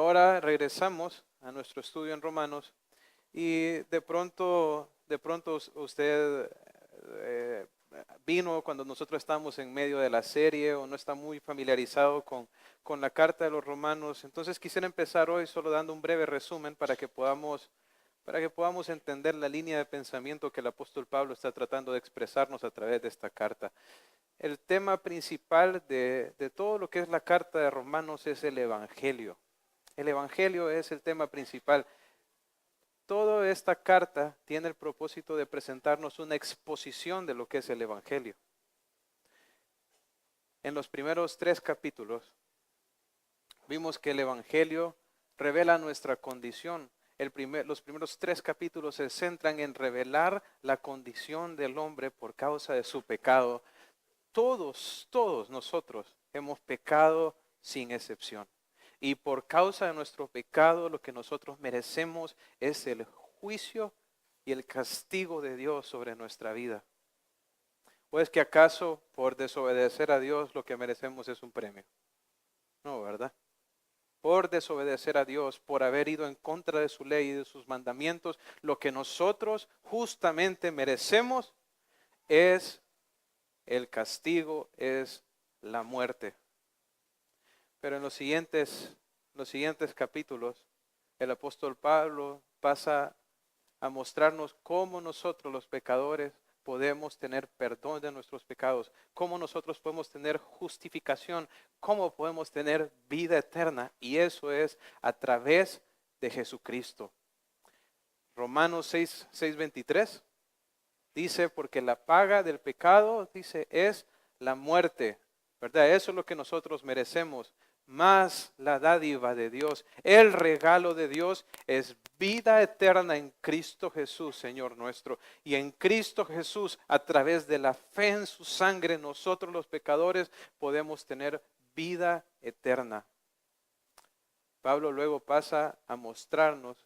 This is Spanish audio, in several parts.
ahora regresamos a nuestro estudio en Romanos y de pronto usted vino cuando nosotros estamos en medio de la serie o no está muy familiarizado con la carta de los Romanos. Entonces quisiera empezar hoy solo dando un breve resumen para que podamos entender la línea de pensamiento que el apóstol Pablo está tratando de expresarnos a través de esta carta. El tema principal de todo lo que es la carta de Romanos es el Evangelio. El Evangelio es el tema principal. Toda esta carta tiene el propósito de presentarnos una exposición de lo que es el Evangelio. En los primeros 3 capítulos vimos que el Evangelio revela nuestra condición. Los primeros 3 capítulos se centran en revelar la condición del hombre por causa de su pecado. Todos nosotros hemos pecado sin excepción. Y por causa de nuestro pecado, lo que nosotros merecemos es el juicio y el castigo de Dios sobre nuestra vida. ¿O es que acaso por desobedecer a Dios lo que merecemos es un premio? No, ¿verdad? Por desobedecer a Dios, por haber ido en contra de su ley y de sus mandamientos, lo que nosotros justamente merecemos es el castigo, es la muerte. Pero en los siguientes capítulos, el apóstol Pablo pasa a mostrarnos cómo nosotros los pecadores podemos tener perdón de nuestros pecados, cómo nosotros podemos tener justificación, cómo podemos tener vida eterna, y eso es a través de Jesucristo. Romanos 6:23 dice, porque la paga del pecado, dice, es la muerte, ¿verdad? Eso es lo que nosotros merecemos. Más la dádiva de Dios, el regalo de Dios es vida eterna en Cristo Jesús, Señor nuestro. Y en Cristo Jesús, a través de la fe en su sangre, nosotros los pecadores podemos tener vida eterna. Pablo luego pasa a mostrarnos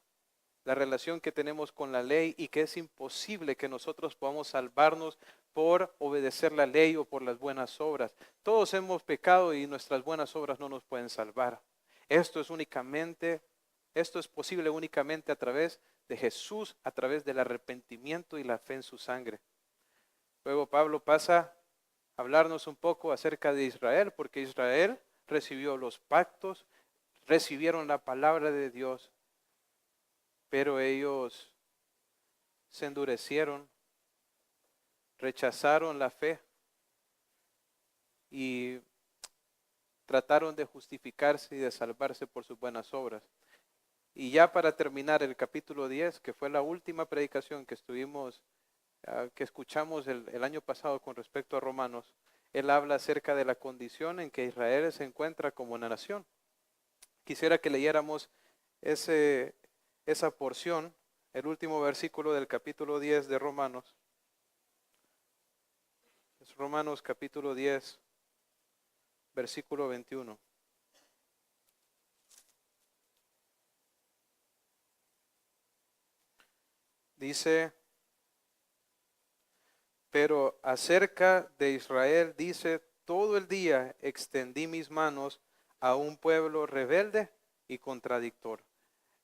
la relación que tenemos con la ley y que es imposible que nosotros podamos salvarnos por obedecer la ley o por las buenas obras. Todos hemos pecado y nuestras buenas obras no nos pueden salvar. Esto es posible únicamente a través de Jesús, a través del arrepentimiento y la fe en su sangre. Luego Pablo pasa a hablarnos un poco acerca de Israel, porque Israel recibió los pactos, recibieron la palabra de Dios, pero ellos se endurecieron, rechazaron la fe y trataron de justificarse y de salvarse por sus buenas obras. Y ya para terminar el capítulo 10, que fue la última predicación que escuchamos el año pasado con respecto a Romanos, él habla acerca de la condición en que Israel se encuentra como una nación. Quisiera que leyéramos esa porción, el último versículo del capítulo 10 de Romanos. Es Romanos capítulo 10, versículo 21. Dice, pero acerca de Israel dice, todo el día extendí mis manos a un pueblo rebelde y contradictor.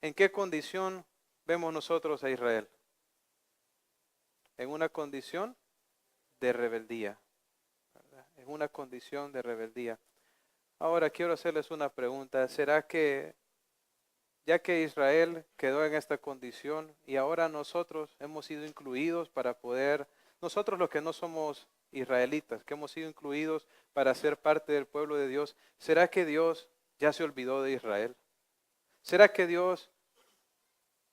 ¿En qué condición vemos nosotros a Israel? En una condición de rebeldía, ¿verdad? En una condición de rebeldía. Ahora quiero hacerles una pregunta. ¿Será que ya que Israel quedó en esta condición y ahora nosotros hemos sido incluidos nosotros los que no somos israelitas, que hemos sido incluidos para ser parte del pueblo de Dios, ¿será que Dios ya se olvidó de Israel? ¿Será que Dios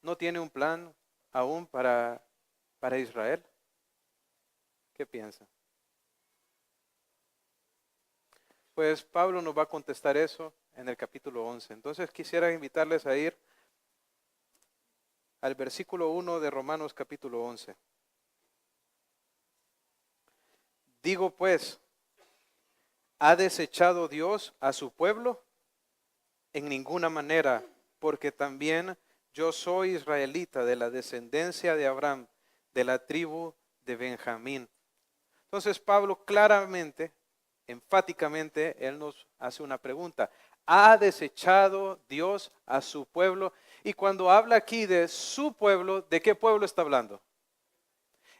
no tiene un plan aún para Israel? ¿Qué piensa? Pues Pablo nos va a contestar eso en el capítulo 11. Entonces quisiera invitarles a ir al versículo 1 de Romanos capítulo 11. Digo pues, ¿ha desechado Dios a su pueblo? En ninguna manera, porque también yo soy israelita de la descendencia de Abraham, de la tribu de Benjamín. Entonces Pablo claramente, enfáticamente, él nos hace una pregunta. Ha desechado Dios a su pueblo. Y cuando habla aquí de su pueblo, ¿de qué pueblo está hablando?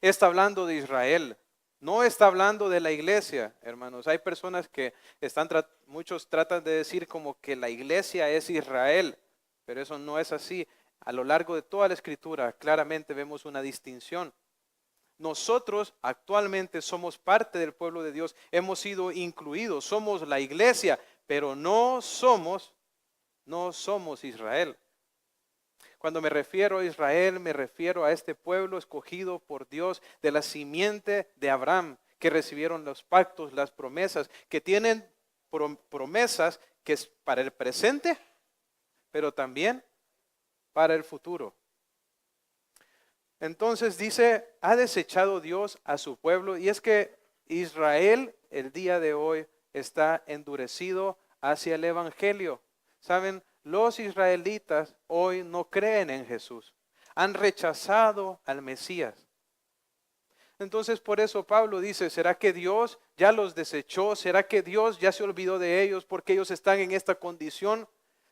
Está hablando de Israel. No está hablando de la iglesia, hermanos. Hay personas que muchos tratan de decir como que la iglesia es Israel, pero eso no es así. A lo largo de toda la escritura claramente vemos una distinción. Nosotros actualmente somos parte del pueblo de Dios, hemos sido incluidos, somos la iglesia, pero no somos Israel. Cuando me refiero a Israel, me refiero a este pueblo escogido por Dios de la simiente de Abraham, que recibieron los pactos, las promesas, que tienen promesas que es para el presente, pero también para el futuro. Entonces dice, ha desechado Dios a su pueblo, y es que Israel el día de hoy está endurecido hacia el evangelio. ¿Saben? Los israelitas hoy no creen en Jesús. Han rechazado al Mesías. Entonces por eso Pablo dice, ¿será que Dios ya los desechó? ¿Será que Dios ya se olvidó de ellos porque ellos están en esta condición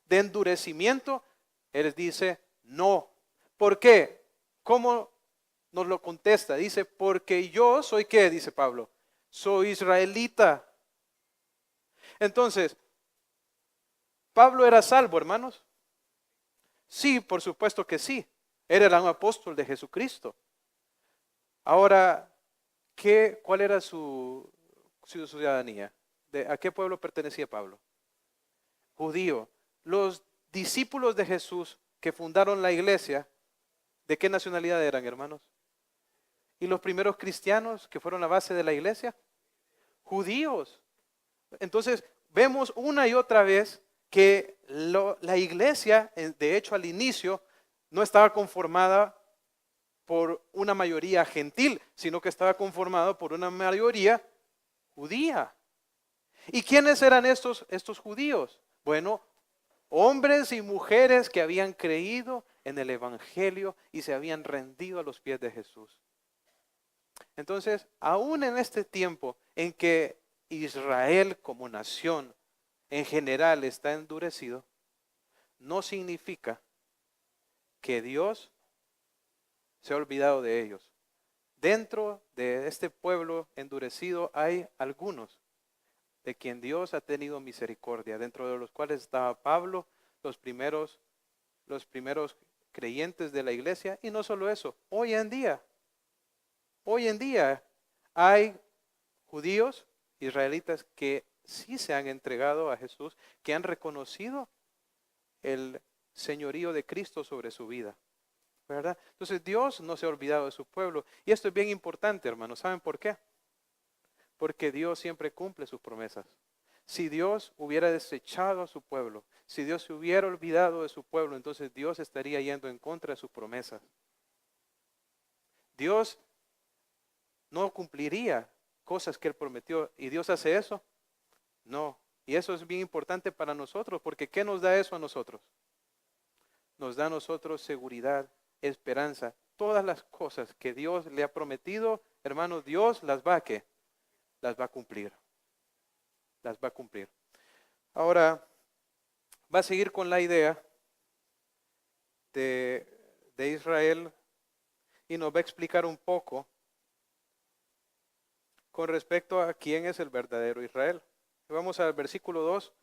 de endurecimiento? Él dice, no. ¿Por qué? ¿Cómo nos lo contesta? Dice, porque yo soy ¿qué? Dice Pablo, soy israelita. Entonces, ¿Pablo era salvo, hermanos? Sí, por supuesto que sí. Era un apóstol de Jesucristo. Ahora, ¿cuál era su ciudadanía? ¿A qué pueblo pertenecía Pablo? Judío. Los discípulos de Jesús que fundaron la iglesia, ¿de qué nacionalidad eran, hermanos? ¿Y los primeros cristianos que fueron la base de la iglesia? Judíos. Entonces, vemos una y otra vez que la iglesia, de hecho al inicio, no estaba conformada por una mayoría gentil, sino que estaba conformada por una mayoría judía. ¿Y quiénes eran estos judíos? Bueno, hombres y mujeres que habían creído en el evangelio y se habían rendido a los pies de Jesús. Entonces, aún en este tiempo en que Israel como nación en general está endurecido, no significa que Dios se ha olvidado de ellos. Dentro de este pueblo endurecido hay algunos de quien Dios ha tenido misericordia, dentro de los cuales estaba Pablo, los primeros creyentes de la iglesia, y no solo eso, hoy en día hay judíos, israelitas que sí se han entregado a Jesús, que han reconocido el señorío de Cristo sobre su vida, ¿verdad? Entonces Dios no se ha olvidado de su pueblo, y esto es bien importante, hermanos. ¿Saben por qué? Porque Dios siempre cumple sus promesas. Si Dios hubiera desechado a su pueblo, si Dios se hubiera olvidado de su pueblo, entonces Dios estaría yendo en contra de sus promesas. Dios no cumpliría cosas que Él prometió. ¿Y Dios hace eso? No. Y eso es bien importante para nosotros, porque ¿qué nos da eso a nosotros? Nos da a nosotros seguridad, esperanza. Todas las cosas que Dios le ha prometido, hermanos, Dios las va a cumplir. Las va a cumplir. Ahora, va a seguir con la idea de Israel y nos va a explicar un poco con respecto a quién es el verdadero Israel. Vamos al versículo 2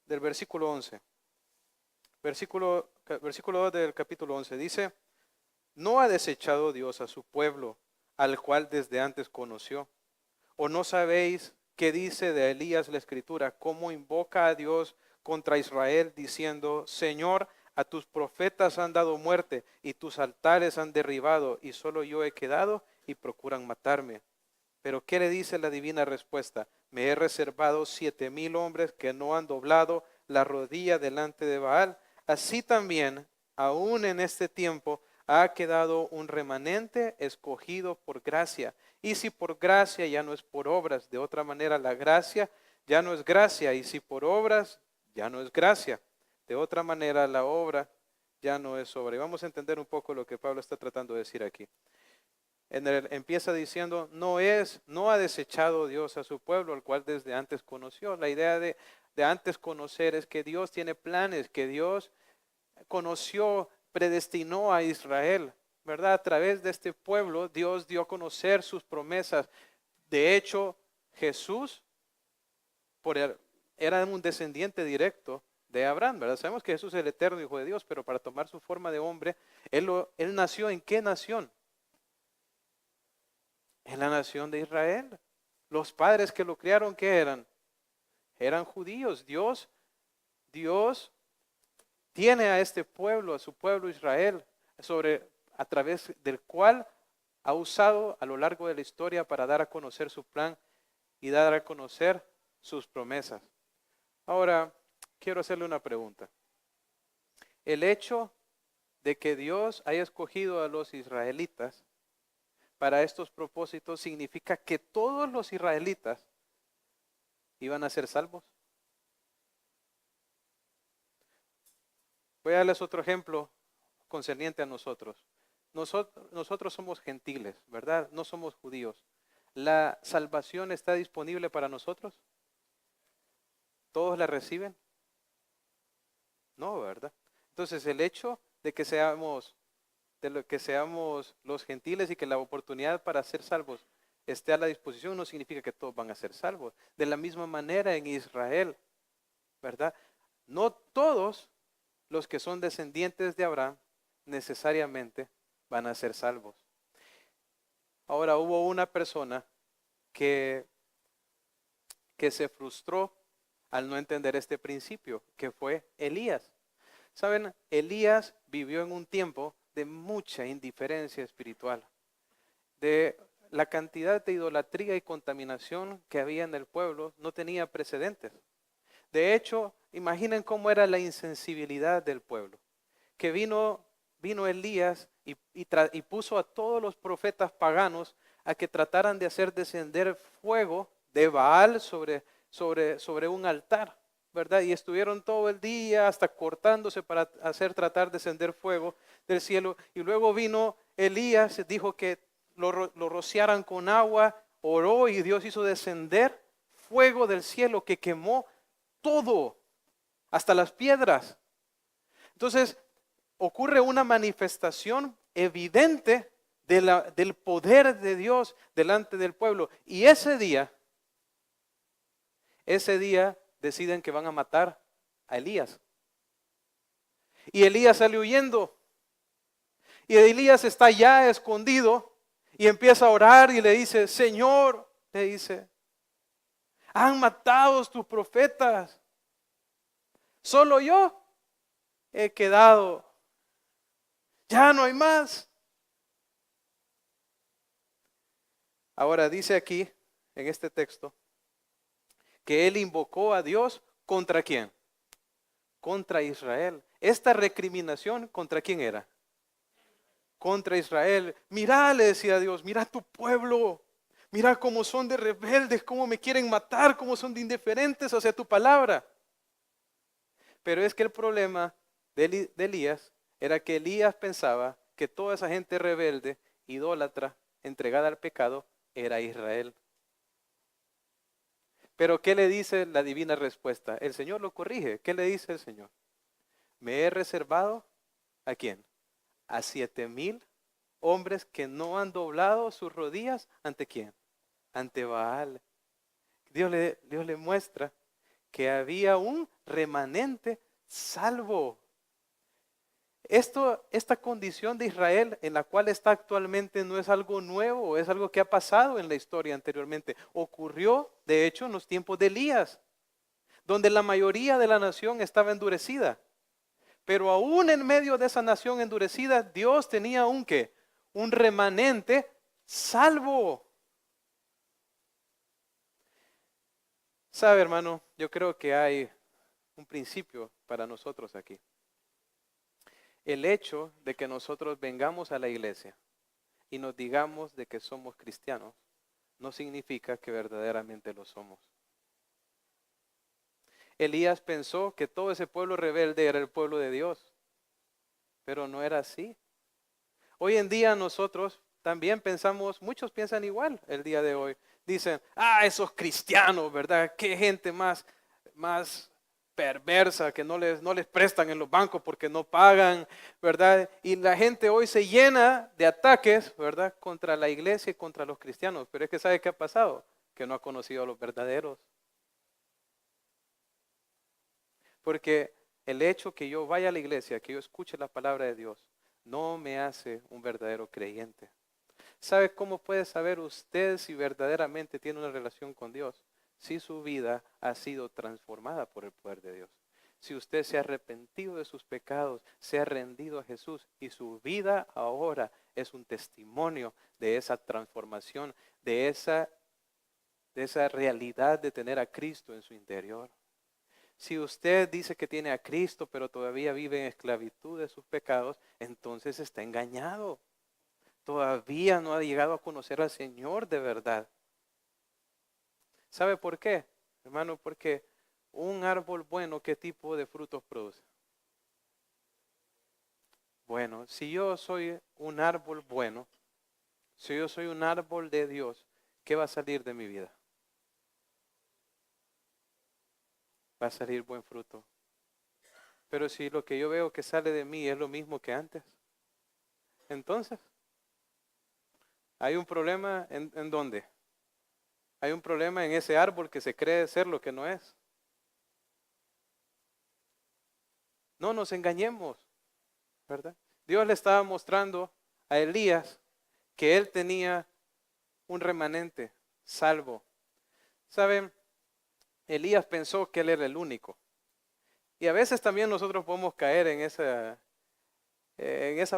del versículo 11. Versículo 2 del capítulo 11 dice, no ha desechado Dios a su pueblo, al cual desde antes conoció. ¿O no sabéis qué dice de Elías la Escritura? Cómo invoca a Dios contra Israel diciendo, Señor, a tus profetas han dado muerte y tus altares han derribado y solo yo he quedado y procuran matarme. Pero ¿qué le dice la divina respuesta? Me he reservado 7,000 hombres que no han doblado la rodilla delante de Baal. Así también, aún en este tiempo, ha quedado un remanente escogido por gracia. Y si por gracia ya no es por obras, de otra manera la gracia ya no es gracia. Y si por obras ya no es gracia, de otra manera la obra ya no es obra. Y vamos a entender un poco lo que Pablo está tratando de decir aquí. Empieza diciendo, no ha desechado Dios a su pueblo, al cual desde antes conoció. La idea de de antes conocer es que Dios tiene planes, que Dios conoció, predestinó a Israel, ¿verdad? A través de este pueblo, Dios dio a conocer sus promesas. De hecho, Jesús era un descendiente directo de Abraham, ¿verdad? Sabemos que Jesús es el eterno Hijo de Dios, pero para tomar su forma de hombre, él nació ¿en qué nación? En la nación de Israel. Los padres que lo criaron, ¿qué eran? Eran judíos. Dios tiene a este pueblo, a su pueblo Israel, a través del cual ha usado a lo largo de la historia para dar a conocer su plan y dar a conocer sus promesas. Ahora, quiero hacerle una pregunta. El hecho de que Dios haya escogido a los israelitas para estos propósitos significa que todos los israelitas iban a ser salvos. Voy a darles otro ejemplo concerniente a nosotros. Nosotros somos gentiles, ¿verdad? No somos judíos. ¿La salvación está disponible para nosotros? ¿Todos la reciben? No, ¿verdad? Entonces el hecho de que seamos los gentiles y que la oportunidad para ser salvos esté a la disposición no significa que todos van a ser salvos. De la misma manera en Israel, ¿verdad? No todos los que son descendientes de Abraham necesariamente van a ser salvos. Ahora hubo una persona que se frustró al no entender este principio, que fue Elías. Saben, Elías vivió en un tiempo de mucha indiferencia espiritual, de la cantidad de idolatría y contaminación que había en el pueblo no tenía precedentes. De hecho, imaginen cómo era la insensibilidad del pueblo, que vino Elías y puso a todos los profetas paganos a que trataran de hacer descender fuego de Baal sobre un altar, ¿verdad? Y estuvieron todo el día hasta cortándose para tratar de descender fuego del cielo. Y luego vino Elías, dijo que lo rociaran con agua, oró y Dios hizo descender fuego del cielo que quemó todo, hasta las piedras. Entonces, ocurre una manifestación evidente del poder de Dios delante del pueblo. Y ese día deciden que van a matar a Elías. Y Elías sale huyendo. Y Elías está ya escondido y empieza a orar y le dice, Señor, le dice, han matado a tus profetas. Solo yo he quedado. Ya no hay más. Ahora dice aquí, en este texto, que él invocó a Dios ¿contra quién? Contra Israel. Esta recriminación, ¿contra quién era? Contra Israel. Mirá, le decía a Dios, mira tu pueblo. Mira cómo son de rebeldes, cómo me quieren matar, cómo son de indiferentes hacia tu palabra. Pero es que el problema de Elías era que Elías pensaba que toda esa gente rebelde, idólatra, entregada al pecado, era Israel. Pero ¿qué le dice la divina respuesta? El Señor lo corrige. ¿Qué le dice el Señor? Me he reservado, ¿a quién? A 7,000 hombres que no han doblado sus rodillas, ¿ante quién? Ante Baal. Dios le muestra que había un remanente salvo. Esta condición de Israel en la cual está actualmente no es algo nuevo, es algo que ha pasado en la historia anteriormente. Ocurrió, de hecho, en los tiempos de Elías, donde la mayoría de la nación estaba endurecida. Pero aún en medio de esa nación endurecida, Dios tenía un remanente salvo. ¿Sabe, hermano? Yo creo que hay un principio para nosotros aquí. El hecho de que nosotros vengamos a la iglesia y nos digamos de que somos cristianos no significa que verdaderamente lo somos. Elías pensó que todo ese pueblo rebelde era el pueblo de Dios, pero no era así. Hoy en día nosotros también pensamos, muchos piensan igual el día de hoy. Dicen, esos cristianos, ¿verdad? Qué gente más más perversa, que no les prestan en los bancos porque no pagan, ¿verdad? Y la gente hoy se llena de ataques, ¿verdad? Contra la iglesia y contra los cristianos. Pero es que ¿sabe qué ha pasado? Que no ha conocido a los verdaderos. Porque el hecho que yo vaya a la iglesia, que yo escuche la palabra de Dios, no me hace un verdadero creyente. ¿Sabe cómo puede saber usted si verdaderamente tiene una relación con Dios? Si su vida ha sido transformada por el poder de Dios. Si usted se ha arrepentido de sus pecados, se ha rendido a Jesús y su vida ahora es un testimonio de esa transformación, de esa realidad de tener a Cristo en su interior. Si usted dice que tiene a Cristo, pero todavía vive en esclavitud de sus pecados, entonces está engañado. Todavía no ha llegado a conocer al Señor de verdad. ¿Sabe por qué, hermano? Porque un árbol bueno, ¿qué tipo de frutos produce? Bueno, si yo soy un árbol bueno, si yo soy un árbol de Dios, ¿qué va a salir de mi vida? Va a salir buen fruto. Pero si lo que yo veo que sale de mí es lo mismo que antes, entonces, ¿hay un problema en dónde? Hay un problema en ese árbol que se cree ser lo que no es. No nos engañemos, ¿verdad? Dios le estaba mostrando a Elías que él tenía un remanente salvo. ¿Saben? Elías pensó que él era el único. Y a veces también nosotros podemos caer en esa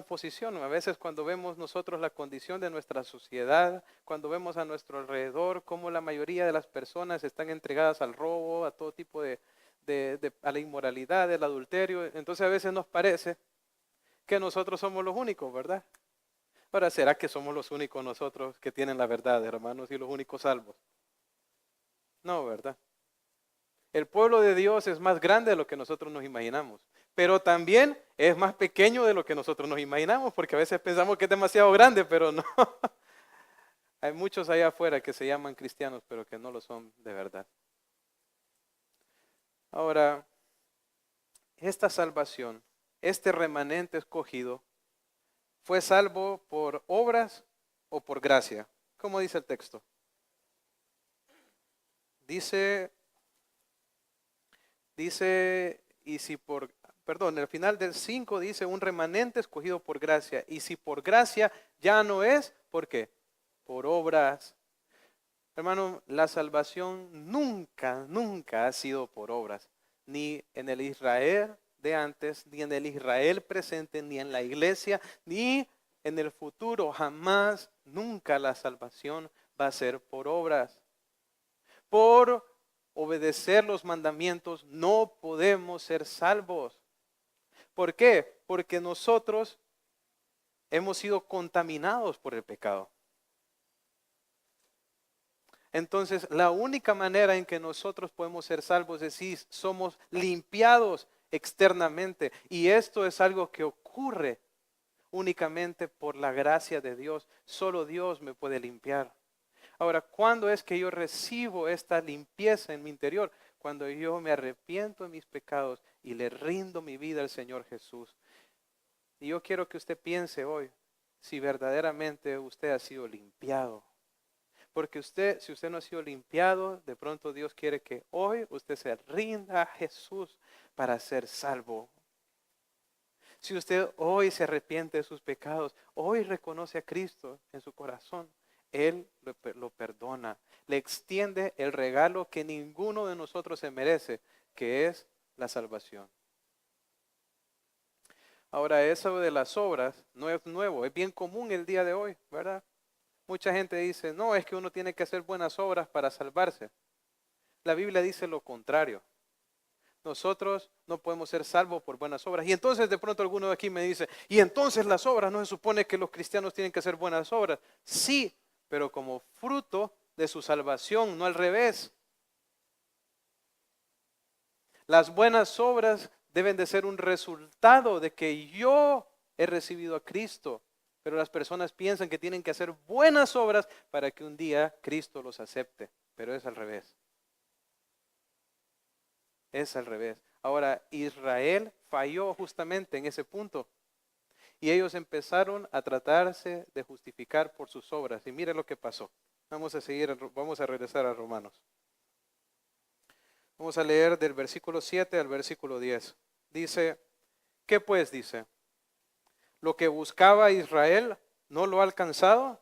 posición. A veces cuando vemos nosotros la condición de nuestra sociedad, cuando vemos a nuestro alrededor, cómo la mayoría de las personas están entregadas al robo, a todo tipo a la inmoralidad, al adulterio, entonces a veces nos parece que nosotros somos los únicos, ¿verdad? Ahora, ¿será que somos los únicos nosotros que tienen la verdad, hermanos, y los únicos salvos? No, ¿verdad? El pueblo de Dios es más grande de lo que nosotros nos imaginamos, pero también es más pequeño de lo que nosotros nos imaginamos, porque a veces pensamos que es demasiado grande, pero no. Hay muchos allá afuera que se llaman cristianos, pero que no lo son de verdad. Ahora, esta salvación, este remanente escogido, ¿fue salvo por obras o por gracia? ¿Cómo dice el texto? Dice, y si perdón, el final del 5 dice un remanente escogido por gracia. Y si por gracia ya no es, ¿por qué? Por obras. Hermano, la salvación nunca, nunca ha sido por obras. Ni en el Israel de antes, ni en el Israel presente, ni en la iglesia, ni en el futuro. Jamás, nunca la salvación va a ser por obras. Por obedecer los mandamientos no podemos ser salvos. ¿Por qué? Porque nosotros hemos sido contaminados por el pecado. Entonces, la única manera en que nosotros podemos ser salvos es si somos limpiados externamente. Y esto es algo que ocurre únicamente por la gracia de Dios. Solo Dios me puede limpiar. Ahora, ¿cuándo es que yo recibo esta limpieza en mi interior? Cuando yo me arrepiento de mis pecados y le rindo mi vida al Señor Jesús. Y yo quiero que usted piense hoy si verdaderamente usted ha sido limpiado. Porque si usted no ha sido limpiado, de pronto Dios quiere que hoy usted se rinda a Jesús para ser salvo. Si usted hoy se arrepiente de sus pecados, hoy reconoce a Cristo en su corazón, Él lo perdona, le extiende el regalo que ninguno de nosotros se merece, que es la salvación. Ahora, eso de las obras no es nuevo, es bien común el día de hoy, ¿verdad? Mucha gente dice, no, es que uno tiene que hacer buenas obras para salvarse. La Biblia dice lo contrario. Nosotros no podemos ser salvos por buenas obras. Y entonces de pronto alguno de aquí me dice, y entonces las obras, ¿no se supone que los cristianos tienen que hacer buenas obras? Sí, pero como fruto de su salvación, no al revés. Las buenas obras deben de ser un resultado de que yo he recibido a Cristo. Pero las personas piensan que tienen que hacer buenas obras para que un día Cristo los acepte. Pero es al revés. Es al revés. Ahora, Israel falló justamente en ese punto. Y ellos empezaron a tratarse de justificar por sus obras. Y mire lo que pasó. Vamos a regresar a Romanos. Vamos a leer del versículo 7 al versículo 10. Dice, ¿qué pues dice? Lo que buscaba Israel no lo ha alcanzado,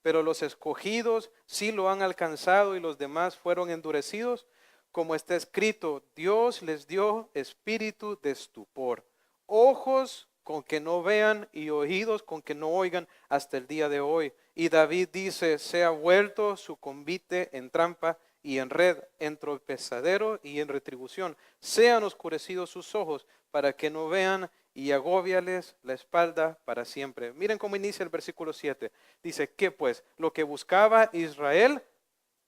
pero los escogidos sí lo han alcanzado y los demás fueron endurecidos. Como está escrito, Dios les dio espíritu de estupor, ojos con que no vean y oídos con que no oigan hasta el día de hoy. Y David dice, se ha vuelto su convite en trampa y en red, en tropezadero y en retribución. Sean oscurecidos sus ojos para que no vean y agóbiales la espalda para siempre. Miren cómo inicia el versículo 7. Dice, ¿qué pues? Lo que buscaba Israel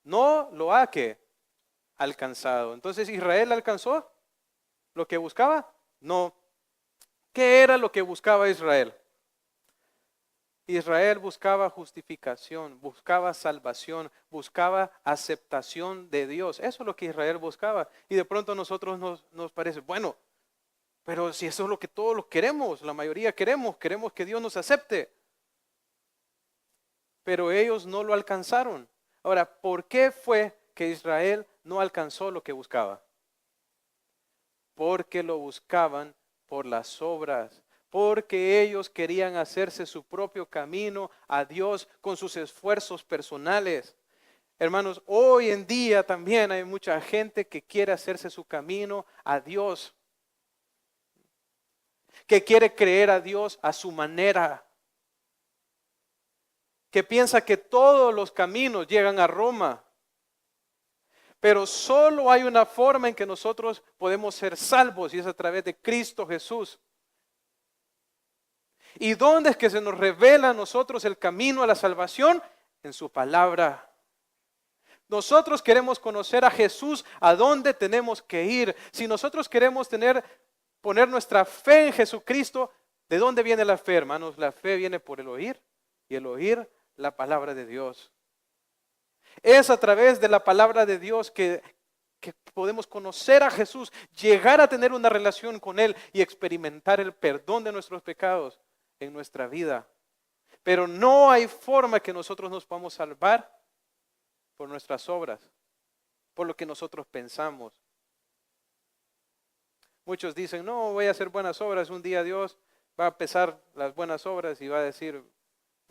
no lo ha que alcanzado. Entonces, ¿Israel alcanzó lo que buscaba? No. ¿Qué era lo que buscaba Israel? Israel buscaba justificación, buscaba salvación, buscaba aceptación de Dios. Eso es lo que Israel buscaba. Y de pronto a nosotros nos parece, bueno, pero si eso es lo que todos lo queremos, la mayoría queremos que Dios nos acepte. Pero ellos no lo alcanzaron. Ahora, ¿por qué fue que Israel no alcanzó lo que buscaba? Porque lo buscaban por las obras, porque ellos querían hacerse su propio camino a Dios con sus esfuerzos personales. Hermanos, hoy en día también hay mucha gente que quiere hacerse su camino a Dios, que quiere creer a Dios a su manera, que piensa que todos los caminos llegan a Roma. Pero solo hay una forma en que nosotros podemos ser salvos y es a través de Cristo Jesús. ¿Y dónde es que se nos revela a nosotros el camino a la salvación? En su palabra. Nosotros queremos conocer a Jesús, ¿a dónde tenemos que ir? Si nosotros queremos poner nuestra fe en Jesucristo, ¿de dónde viene la fe, hermanos? La fe viene por el oír y el oír la palabra de Dios. Es a través de la palabra de Dios que podemos conocer a Jesús, llegar a tener una relación con Él y experimentar el perdón de nuestros pecados en nuestra vida. Pero no hay forma que nosotros nos podamos salvar por nuestras obras, por lo que nosotros pensamos. Muchos dicen, no, voy a hacer buenas obras, un día Dios va a pesar las buenas obras y va a decir,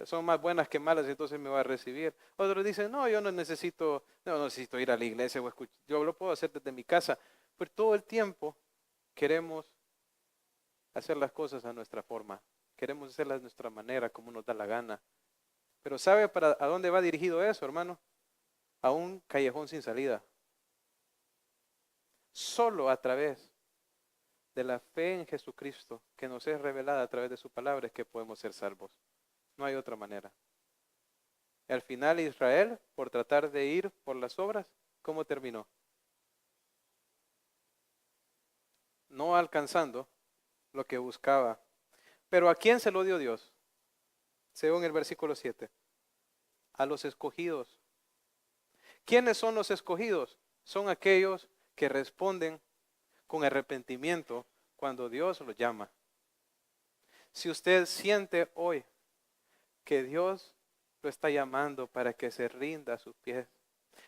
son más buenas que malas, entonces me va a recibir. Otros dicen, no, yo no necesito ir a la iglesia, yo lo puedo hacer desde mi casa. Pero todo el tiempo queremos hacer las cosas a nuestra forma, queremos hacerlas de nuestra manera, como nos da la gana. Pero ¿sabe a dónde va dirigido eso, hermano? A un callejón sin salida. Solo a través de la fe en Jesucristo, que nos es revelada a través de su palabra, es que podemos ser salvos. No hay otra manera. Y al final Israel, por tratar de ir por las obras, ¿cómo terminó? No alcanzando lo que buscaba. Pero ¿a quién se lo dio Dios? Según el versículo 7. A los escogidos. ¿Quiénes son los escogidos? Son aquellos que responden con arrepentimiento cuando Dios los llama. Si usted siente hoy que Dios lo está llamando para que se rinda a sus pies,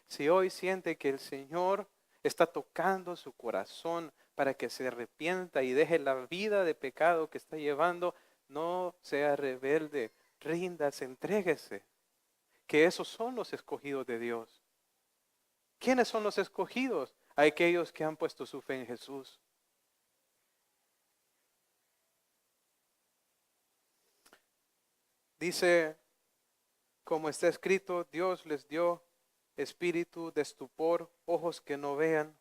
si hoy siente que el Señor está tocando su corazón para que se arrepienta y deje la vida de pecado que está llevando, no sea rebelde, ríndase, entréguese, que esos son los escogidos de Dios. ¿Quiénes son los escogidos? Aquellos que han puesto su fe en Jesús. Dice, como está escrito, Dios les dio espíritu de estupor, ojos que no vean,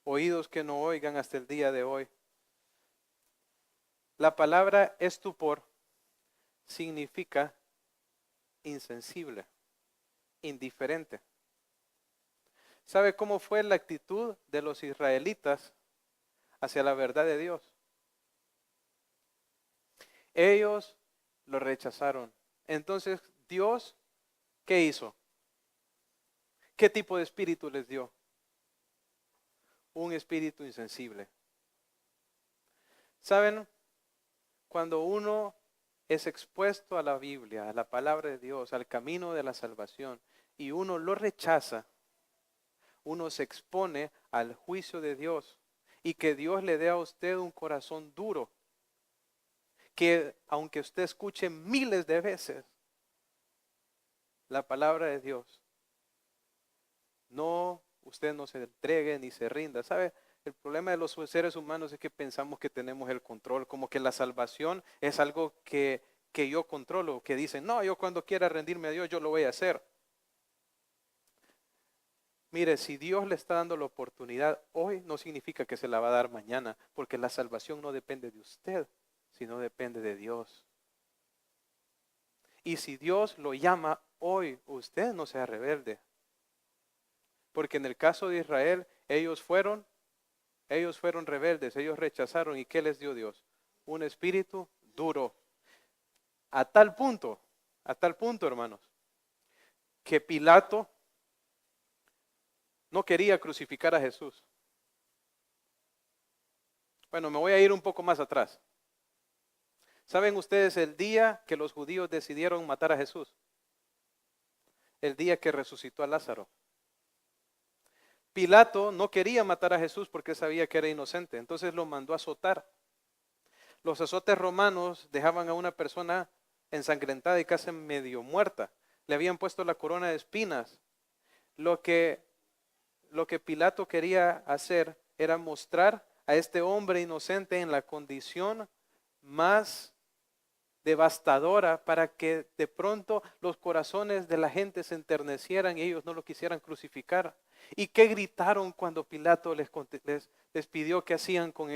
oídos que no oigan hasta el día de hoy. La palabra estupor significa insensible, indiferente. ¿Sabe cómo fue la actitud de los israelitas hacia la verdad de Dios? Ellos lo rechazaron. Entonces, Dios, ¿qué hizo? ¿Qué tipo de espíritu les dio? un espíritu insensible. ¿Saben? Cuando uno es expuesto a la Biblia, a la palabra de Dios, al camino de la salvación, y uno lo rechaza, uno se expone al juicio de Dios y que Dios le dé a usted un corazón duro, que aunque usted escuche miles de veces la palabra de Dios, usted no se entregue ni se rinda. ¿Sabe? El problema de los seres humanos es que pensamos que tenemos el control, como que la salvación es algo que yo controlo, que dicen, no, yo cuando quiera rendirme a Dios, yo lo voy a hacer. Mire, si Dios le está dando la oportunidad hoy, no significa que se la va a dar mañana, porque la salvación no depende de usted, sino depende de Dios. Y si Dios lo llama hoy, usted no sea rebelde. Porque en el caso de Israel, ellos fueron rebeldes, ellos rechazaron. ¿Y qué les dio Dios? Un espíritu duro. A tal punto, hermanos, que Pilato no quería crucificar a Jesús. Bueno, me voy a ir un poco más atrás. ¿Saben ustedes el día que los judíos decidieron matar a Jesús? El día que resucitó a Lázaro. Pilato no quería matar a Jesús porque sabía que era inocente, entonces lo mandó a azotar. Los azotes romanos dejaban a una persona ensangrentada y casi medio muerta. Le habían puesto la corona de espinas. Lo que Pilato quería hacer era mostrar a este hombre inocente en la condición más devastadora para que de pronto los corazones de la gente se enternecieran y ellos no lo quisieran crucificar. ¿Y qué gritaron cuando Pilato les pidió que hacían con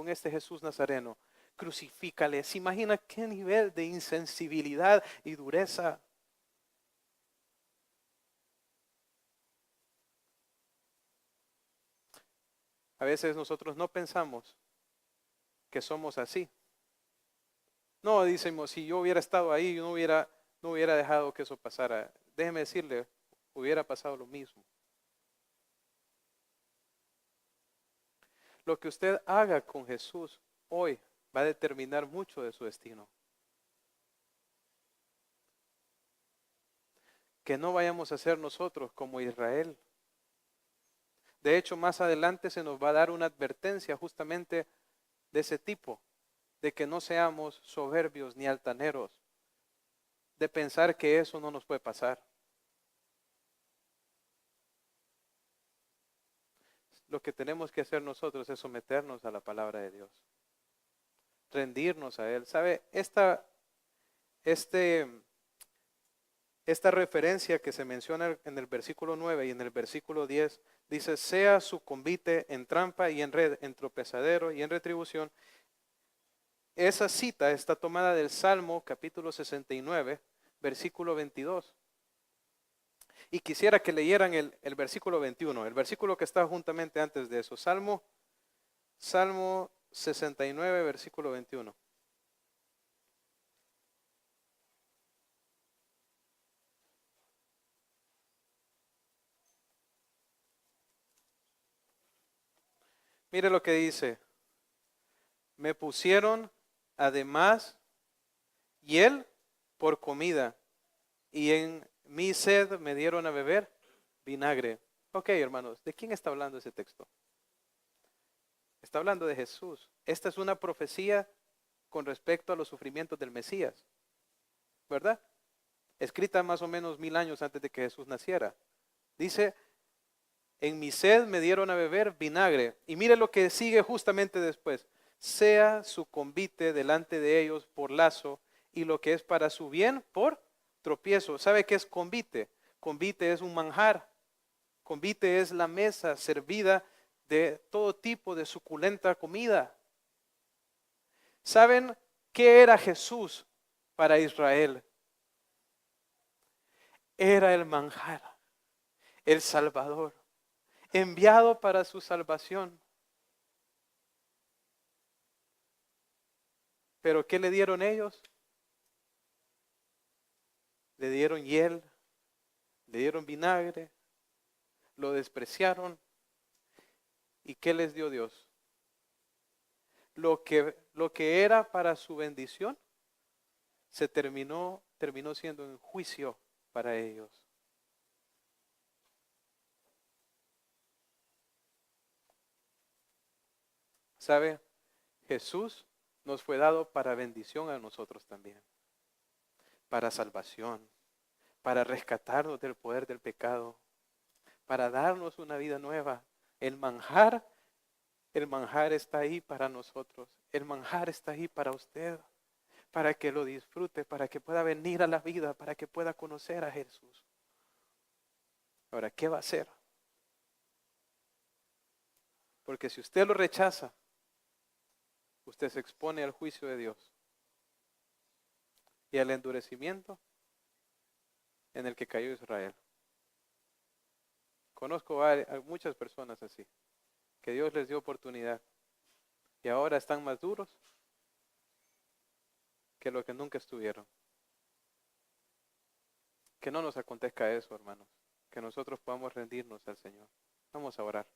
este Jesús Nazareno? Crucifícale. ¿Se imagina qué nivel de insensibilidad y dureza? A veces nosotros no pensamos que somos así. No, decimos, si yo hubiera estado ahí, yo no hubiera dejado que eso pasara. Déjeme decirle, hubiera pasado lo mismo. Lo que usted haga con Jesús hoy va a determinar mucho de su destino. Que no vayamos a ser nosotros como Israel. De hecho, más adelante se nos va a dar una advertencia justamente de ese tipo, de que no seamos soberbios ni altaneros, de pensar que eso no nos puede pasar. Lo que tenemos que hacer nosotros es someternos a la palabra de Dios, rendirnos a Él. ¿Sabe? Esta referencia que se menciona en el versículo 9 y en el versículo 10 dice, sea su convite en trampa y en red, en tropezadero y en retribución. Esa cita está tomada del Salmo capítulo 69, versículo 22. Y quisiera que leyeran el versículo 21, el versículo que está juntamente antes de eso. Salmo 69, versículo 21. Mire lo que dice. Me pusieron además hiel por comida y en mi sed me dieron a beber vinagre. Ok, hermanos, ¿de quién está hablando ese texto? Está hablando de Jesús. Esta es una profecía con respecto a los sufrimientos del Mesías, ¿verdad? Escrita más o menos 1000 años antes de que Jesús naciera. Dice, en mi sed me dieron a beber vinagre. Y mire lo que sigue justamente después. Sea su convite delante de ellos por lazo y lo que es para su bien por tropiezo. ¿Sabe qué es convite? Convite es un manjar. Convite es la mesa servida de todo tipo de suculenta comida. ¿Saben qué era Jesús para Israel? Era el manjar, el Salvador, enviado para su salvación. ¿Pero qué le dieron ellos? Le dieron hiel, le dieron vinagre, lo despreciaron. ¿Y qué les dio Dios? Lo que era para su bendición terminó siendo un juicio para ellos. ¿Sabe? Jesús nos fue dado para bendición a nosotros también, para salvación, para rescatarnos del poder del pecado, para darnos una vida nueva. El manjar, el manjar está ahí para nosotros. El manjar está ahí para usted, para que lo disfrute, para que pueda venir a la vida, para que pueda conocer a Jesús. Ahora, ¿qué va a hacer? Porque si usted lo rechaza, usted se expone al juicio de Dios y al endurecimiento en el que cayó Israel. Conozco a muchas personas así, que Dios les dio oportunidad y ahora están más duros que lo que nunca estuvieron. Que no nos acontezca eso, hermanos, que nosotros podamos rendirnos al Señor. Vamos a orar.